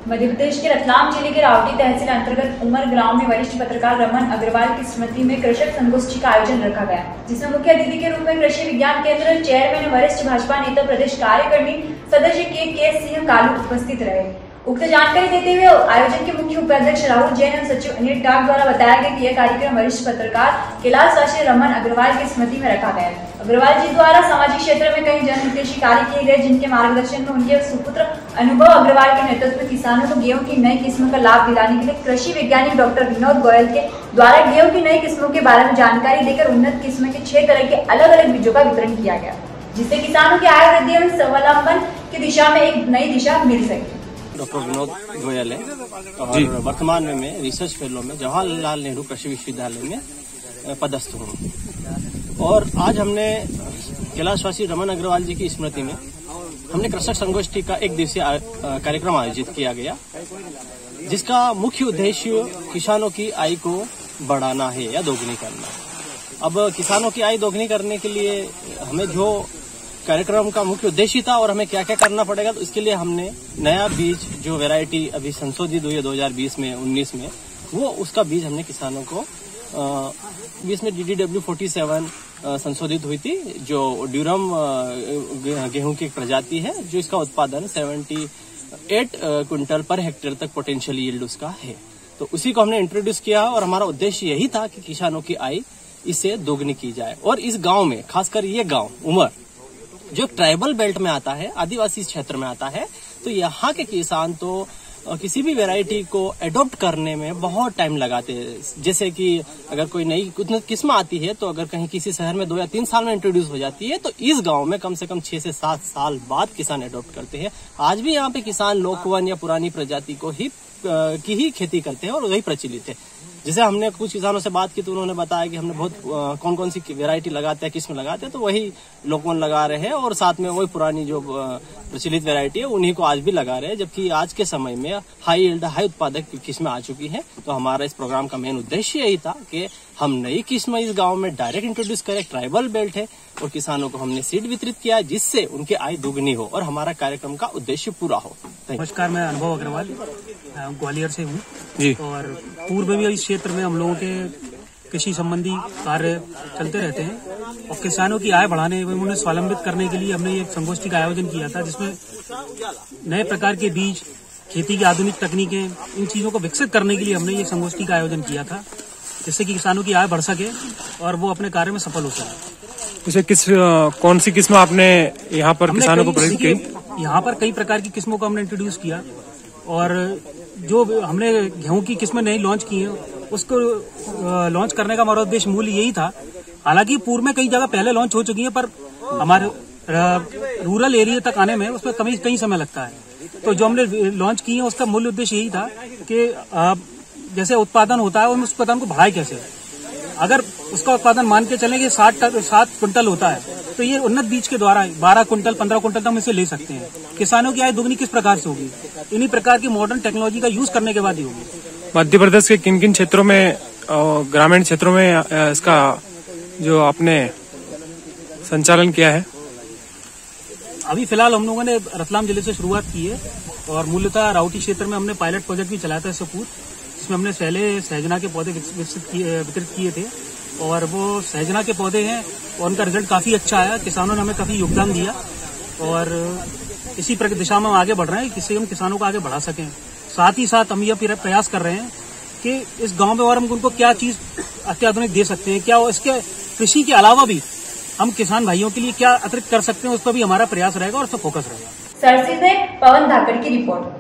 मध्य प्रदेश के रतलाम जिले के रावटी तहसील अंतर्गत उमर गांव में वरिष्ठ पत्रकार रमन अग्रवाल की स्मृति में कृषक संगोष्ठी का आयोजन रखा गया, जिसमें मुख्य अतिथि के रूप में कृषि विज्ञान केंद्र चेयरमैन वरिष्ठ भाजपा नेता प्रदेश कार्यकारिणी सदस्य के सिंह कालू उपस्थित रहे। उक्त जानकारी देते हुए आयोजन के मुख्य उपाध्यक्ष राहुल जैन और सचिव अनिल टाक द्वारा बताया गया कि यह कार्यक्रम वरिष्ठ पत्रकार कैलाशवासी रमन अग्रवाल की स्मृति में रखा गया। अग्रवाल जी द्वारा सामाजिक क्षेत्र में कई जनहितैषी कार्य किए गए, जिनके मार्गदर्शन में उनके सुपुत्र अनुभव अग्रवाल के नेतृत्व में किसानों को गेहूं की नई किस्म का लाभ दिलाने के लिए कृषि वैज्ञानिक डॉक्टर विनोद गोयल के द्वारा गेहूं की नई किस्मों के बारे में जानकारी देकर उन्नत किस्म के 6 तरह के अलग अलग बीजों का वितरण किया गया, जिससे किसानों की आय वृद्धि एवं स्वावलंबन की दिशा में एक नई दिशा मिल सके। डॉक्टर विनोद गोयल है और वर्तमान में मैं रिसर्च फेलो में जवाहरलाल नेहरू कृषि विश्वविद्यालय में पदस्थ हूँ। और आज हमने कैलाशवासी रमन अग्रवाल जी की स्मृति में हमने कृषक संगोष्ठी का एक दिवसीय कार्यक्रम आयोजित किया गया, जिसका मुख्य उद्देश्य किसानों की आय को बढ़ाना है या दोगुनी करना। अब किसानों की आय दोगुनी करने के लिए हमें जो कार्यक्रम का मुख्य उद्देश्य था और हमें क्या क्या करना पड़ेगा, तो इसके लिए हमने नया बीज जो वैरायटी अभी संशोधित हुई है 2020 में 19 में, वो उसका बीज हमने किसानों को 20 में DDW47 संशोधित हुई थी, जो ड्यूरम गेहूं की एक प्रजाति है, जो इसका उत्पादन 78 क्विंटल पर हेक्टेयर तक पोटेंशियल यील्ड उसका है। तो उसी को हमने इंट्रोड्यूस किया और हमारा उद्देश्य यही था कि किसानों की आय इससे दोगुनी की जाए। और इस गांव में, खासकर ये गांव उमर जो ट्राइबल बेल्ट में आता है, आदिवासी क्षेत्र में आता है, तो यहाँ के किसान तो किसी भी वैरायटी को एडॉप्ट करने में बहुत टाइम लगाते हैं। जैसे कि अगर कोई नई किस्म आती है, तो अगर कहीं किसी शहर में 2 या 3 साल में इंट्रोड्यूस हो जाती है, तो इस गांव में कम से कम 6 से 7 साल बाद किसान एडॉप्ट करते हैं। आज भी यहाँ पे किसान लोकवन या पुरानी प्रजाति को की ही खेती करते हैं और वही प्रचलित है। जैसे हमने कुछ किसानों से बात की तो उन्होंने बताया कि हमने बहुत कौन कौन सी वैरायटी लगाते हैं, किस्म लगाते हैं, तो वही लोकवन लगा रहे हैं और साथ में वही पुरानी जो प्रचलित वैरायटी है उन्हीं को आज भी लगा रहे हैं। जबकि आज के समय में हाई यील्ड, हाई उत्पादक किस्में आ चुकी हैं। तो हमारा इस प्रोग्राम का मेन उद्देश्य यही था कि हम नई किस्म इस गांव में डायरेक्ट इंट्रोड्यूस करें। ट्राइबल बेल्ट है और किसानों को हमने सीड वितरित किया, जिससे उनकी आय दुगनी हो और हमारा कार्यक्रम का उद्देश्य पूरा हो। नमस्कार, मैं अनुभव अग्रवाल ग्वालियर से हूँ जी। और पूर्व में इस क्षेत्र में हम लोगों के कृषि संबंधी कार्य चलते रहते हैं और किसानों की आय बढ़ाने एवं उन्हें स्वावलंबित करने के लिए हमने एक संगोष्ठी का आयोजन किया था, जिसमें नए प्रकार के बीज, खेती की आधुनिक तकनीकें, इन चीजों को विकसित करने के लिए हमने ये संगोष्ठी का आयोजन किया था, जिससे कि किसानों की आय बढ़ सके और वो अपने कार्य में सफल हो सके। कौन सी किस्म आपने यहाँ पर किसानों को प्रेरित की? यहाँ पर कई प्रकार की किस्मों को हमने इंट्रोड्यूस किया और जो हमने गेहूं की किस्में नई लॉन्च की हैं, उसको लॉन्च करने का हमारा उद्देश्य मूल यही था। हालांकि पूर्व में कई जगह पहले लॉन्च हो चुकी है, पर हमारे रूरल एरिया तक आने में उसमें कई समय लगता है। तो जो हमने लॉन्च की है उसका मूल उद्देश्य यही था कि जैसे उत्पादन होता है, उस उत्पादन को बढ़ाए कैसे। अगर उसका उत्पादन मान के चलें कि 7 क्विंटल होता है, तो ये उन्नत बीज के द्वारा 12 क्विंटल 15 क्विंटल तक हम इसे ले सकते हैं। किसानों की आय दुगनी किस प्रकार से होगी? इन्हीं प्रकार की मॉडर्न टेक्नोलॉजी का यूज करने के बाद ही होगी। मध्य प्रदेश के किन किन क्षेत्रों में, ग्रामीण क्षेत्रों में इसका जो आपने संचालन किया है? अभी फिलहाल हम लोगों ने रतलाम जिले से शुरुआत की है और मूलतः रावटी क्षेत्र में हमने पायलट प्रोजेक्ट भी चलाया था इससे पूर्व, जिसमें हमने पहले सहजना के पौधे वितरित किए थे और वो सहजना के पौधे हैं और उनका रिजल्ट काफी अच्छा आया। किसानों ने हमें काफी योगदान दिया और इसी दिशा में हम आगे बढ़ रहे हैं, जिससे हम किसानों को आगे बढ़ा सकें। साथ ही साथ हम यह प्रयास कर रहे हैं कि इस गांव में और हम उनको क्या चीज अत्याधुनिक दे सकते हैं, क्या इसके कृषि के अलावा भी हम किसान भाइयों के लिए क्या अतिरिक्त कर सकते हैं, उस पर भी हमारा प्रयास रहेगा और उस पर फोकस रहेगा। सरसी से पवन धाकड़ की रिपोर्ट।